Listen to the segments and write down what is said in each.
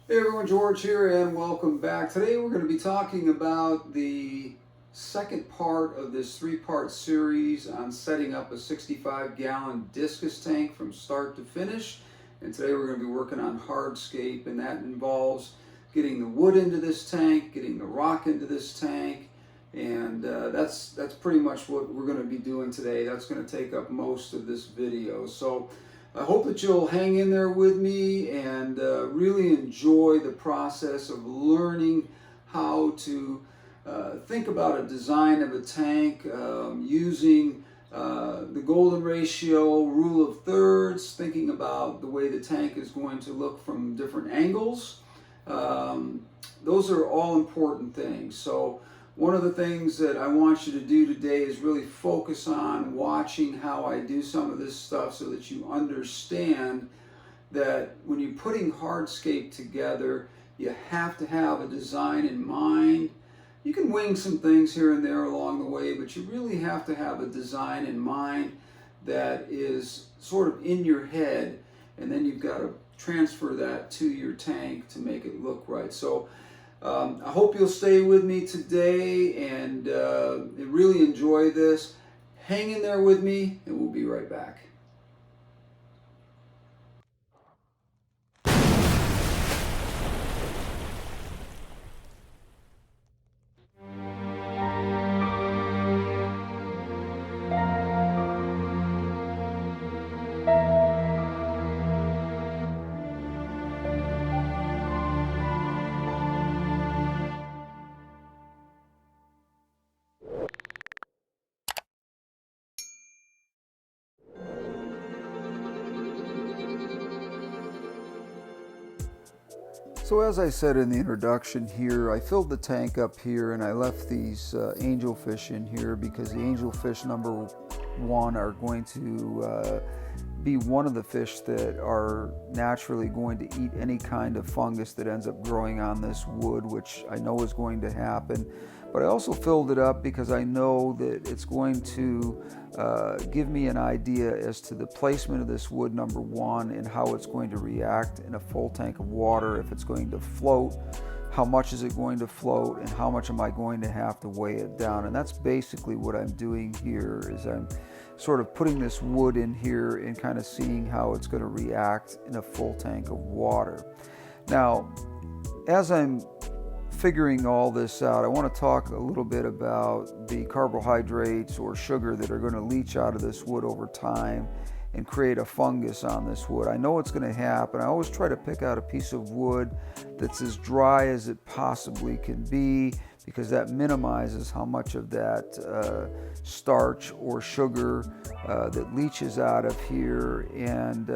Hey everyone, George here and welcome back. Today we're going to be talking about the second part of this three-part series on setting up a 65-gallon discus tank from start to finish. And today we're going to be working on hardscape, and that involves getting the wood into this tank, getting the rock into this tank, and that's pretty much what we're going to be doing today. That's going to take up most of this video. So I hope that you'll hang in there with me and really enjoy the process of learning how to think about a design of a tank using the golden ratio, rule of thirds, thinking about the way the tank is going to look from different angles. Those are all important things. So one of the things that I want you to do today is really focus on watching how I do some of this stuff so that you understand that when you're putting hardscape together, you have to have a design in mind. You can wing some things here and there along the way, but you really have to have a design in mind that is sort of in your head, and then you've got to transfer that to your tank to make it look right. So I hope you'll stay with me today and really enjoy this. Hang in there with me and we'll be right back. So as I said in the introduction here, I filled the tank up here and I left these angelfish in here because the angelfish number one are going to be one of the fish that are naturally going to eat any kind of fungus that ends up growing on this wood, which I know is going to happen. But I also filled it up because I know that it's going to give me an idea as to the placement of this wood, number one, and how it's going to react in a full tank of water. If it's going to float, how much is it going to float, and how much am I going to have to weigh it down? And that's basically what I'm doing here, is I'm sort of putting this wood in here and kind of seeing how it's going to react in a full tank of water. Now, as I'm figuring all this out, I want to talk a little bit about the carbohydrates or sugar that are going to leach out of this wood over time and create a fungus on this wood. I know it's going to happen. I always try to pick out a piece of wood that's as dry as it possibly can be, because that minimizes how much of that starch or sugar that leaches out of here. And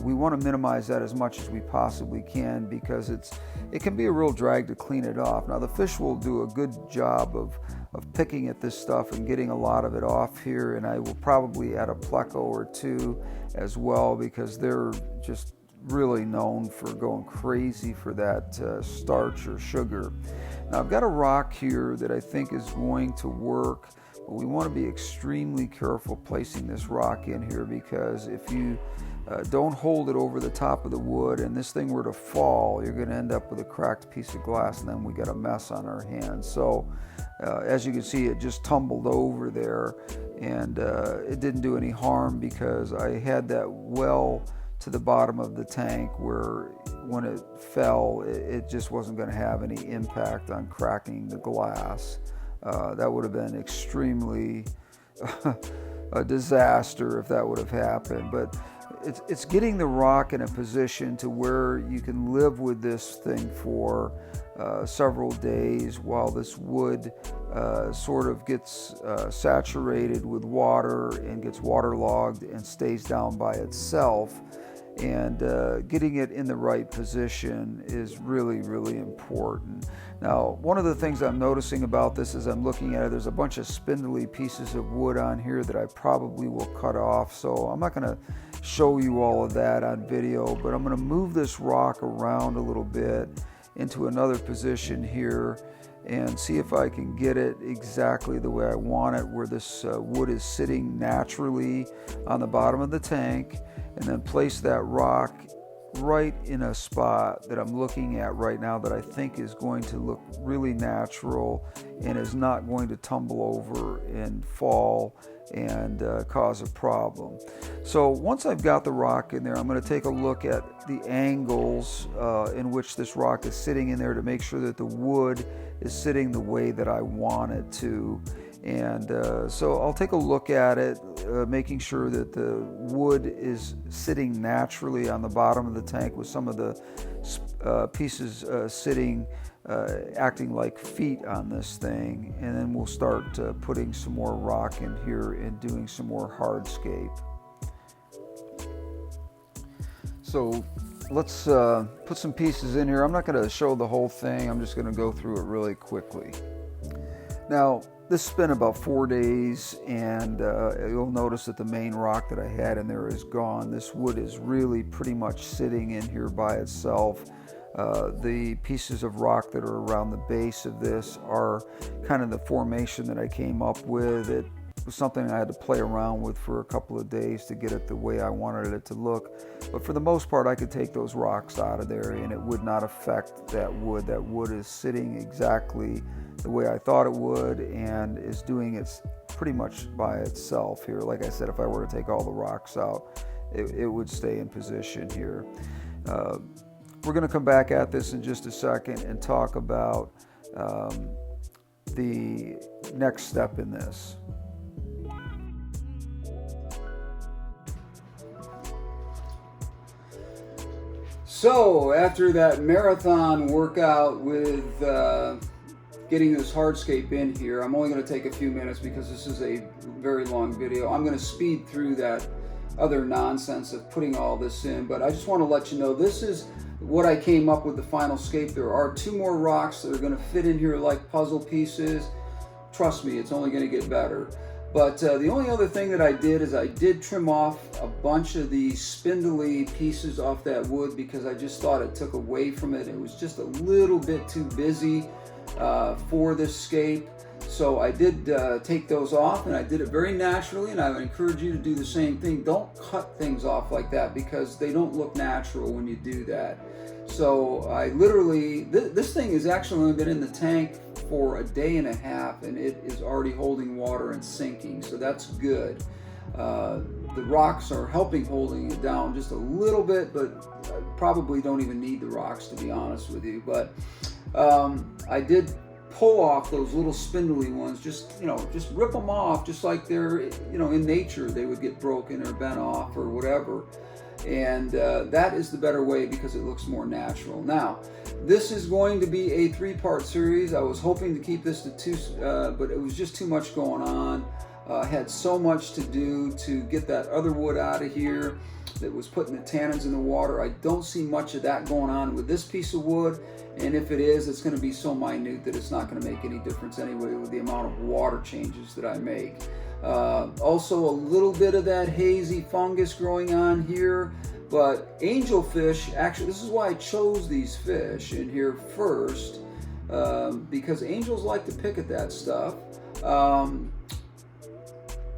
we want to minimize that as much as we possibly can, because it can be a real drag to clean it off. Now the fish will do a good job of picking at this stuff and getting a lot of it off here, and I will probably add a pleco or two as well, because they're just really known for going crazy for that starch or sugar. Now I've got a rock here that I think is going to work, but we want to be extremely careful placing this rock in here, because if you don't hold it over the top of the wood and this thing were to fall, you're going to end up with a cracked piece of glass, and then we got a mess on our hands. So as you can see, it just tumbled over there, and it didn't do any harm because I had that well to the bottom of the tank where when it fell, it just wasn't going to have any impact on cracking the glass. That would have been extremely a disaster if that would have happened. But it's getting the rock in a position to where you can live with this thing for several days while this wood sort of gets saturated with water and gets waterlogged and stays down by itself. And getting it in the right position is really, really important. Now, one of the things I'm noticing about this as I'm looking at it, there's a bunch of spindly pieces of wood on here that I probably will cut off. So I'm not going to show you all of that on video, but I'm going to move this rock around a little bit into another position here and see if I can get it exactly the way I want it, where this wood is sitting naturally on the bottom of the tank, and then place that rock right in a spot that I'm looking at right now that I think is going to look really natural and is not going to tumble over and fall and cause a problem. So once I've got the rock in there, I'm going to take a look at the angles in which this rock is sitting in there to make sure that the wood is sitting the way that I want it to. And so I'll take a look at it, making sure that the wood is sitting naturally on the bottom of the tank with some of the pieces sitting, acting like feet on this thing. And then we'll start putting some more rock in here and doing some more hardscape. So let's put some pieces in here. I'm not going to show the whole thing. I'm just going to go through it really quickly. Now, this has been about 4 days, and you'll notice that the main rock that I had in there is gone. This wood is really pretty much sitting in here by itself. The pieces of rock that are around the base of this are kind of the formation that I came up with. It was something I had to play around with for a couple of days to get it the way I wanted it to look. But for the most part, I could take those rocks out of there and it would not affect that wood. That wood is sitting exactly the way I thought it would and is doing it pretty much by itself here. Like I said, if I were to take all the rocks out, it would stay in position here. We're going to come back at this in just a second and talk about the next step in this. So after that marathon workout with getting this hardscape in here, I'm only going to take a few minutes because this is a very long video. I'm going to speed through that other nonsense of putting all this in, but I just want to let you know this is what I came up with the final scape. There are 2 more rocks that are going to fit in here like puzzle pieces. Trust me, it's only going to get better. But the only other thing that I did is I did trim off a bunch of the spindly pieces off that wood because I just thought it took away from it. It was just a little bit too busy for this scape. So I did take those off, and I did it very naturally, and I would encourage you to do the same thing. Don't cut things off like that because they don't look natural when you do that. So I literally, this thing has actually only been in the tank for a day and a half, and it is already holding water and sinking, so that's good. The rocks are helping holding it down just a little bit, but I probably don't even need the rocks, to be honest with you. But I did pull off those little spindly ones, just rip them off, just like they're, in nature they would get broken or bent off or whatever. And that is the better way because it looks more natural. Now, this is going to be a 3-part series. I was hoping to keep this to 2, but it was just too much going on. I had so much to do to get that other wood out of here that was putting the tannins in the water. I don't see much of that going on with this piece of wood, and if it is, it's going to be so minute that it's not going to make any difference anyway with the amount of water changes that I make. Also a little bit of that hazy fungus growing on here, but angelfish, actually this is why I chose these fish in here first, because angels like to pick at that stuff.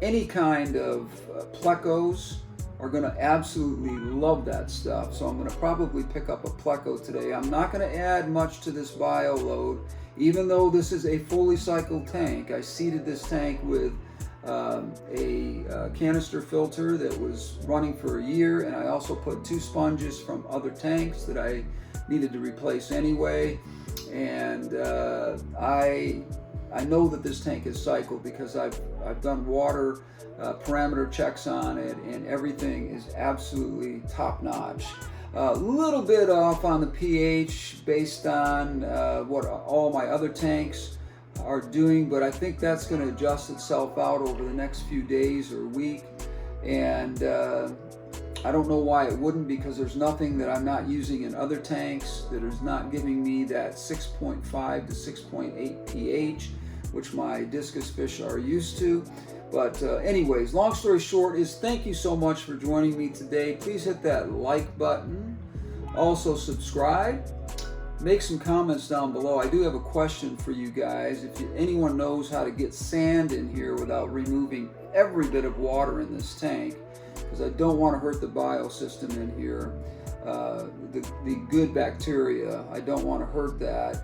Any kind of plecos are going to absolutely love that stuff, so I'm going to probably pick up a pleco today. I'm not going to add much to this bio load, even though this is a fully cycled tank. I seeded this tank with a canister filter that was running for a year, and I also put 2 sponges from other tanks that I needed to replace anyway. And I know that this tank is cycled because I've done water parameter checks on it, and everything is absolutely top notch. A little bit off on the pH based on what all my other tanks are doing, but I think that's going to adjust itself out over the next few days or week. And I don't know why it wouldn't, because there's nothing that I'm not using in other tanks that is not giving me that 6.5 to 6.8 pH, which my discus fish are used to. But anyways, long story short is thank you so much for joining me today. Please hit that like button. Also subscribe. Make some comments down below. I do have a question for you guys. If anyone knows how to get sand in here without removing every bit of water in this tank, because I don't want to hurt the biosystem in here. the good bacteria. I don't want to hurt that.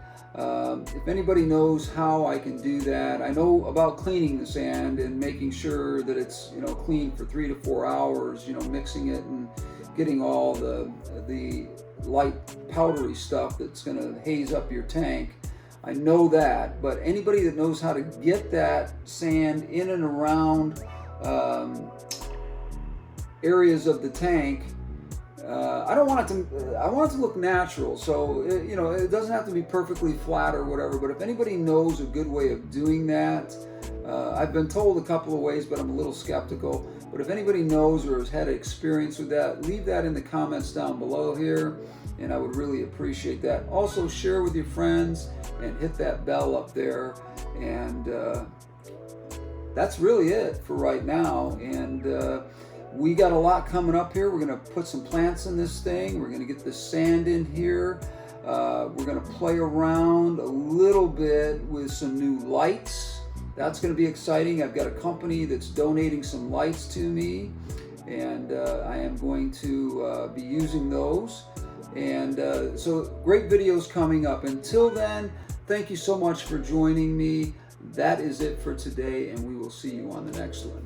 If anybody knows how I can do that, I know about cleaning the sand and making sure that it's, you know, clean for 3 to 4 hours, you know, mixing it and getting all the light powdery stuff that's going to haze up your tank. I know that, but anybody that knows how to get that sand in and around areas of the tank, I don't want it to, I want it to look natural, so you know, it doesn't have to be perfectly flat or whatever, but if anybody knows a good way of doing that, I've been told a couple of ways, but I'm a little skeptical. But if anybody knows or has had experience with that, leave that in the comments down below here, and I would really appreciate that. Also, share with your friends and hit that bell up there, and that's really it for right now. And we got a lot coming up here. We're going to put some plants in this thing. We're going to get the sand in here. We're going to play around a little bit with some new lights. That's going to be exciting. I've got a company that's donating some lights to me, and I am going to be using those. And so great videos coming up. Until then, thank you so much for joining me. That is it for today, and we will see you on the next one.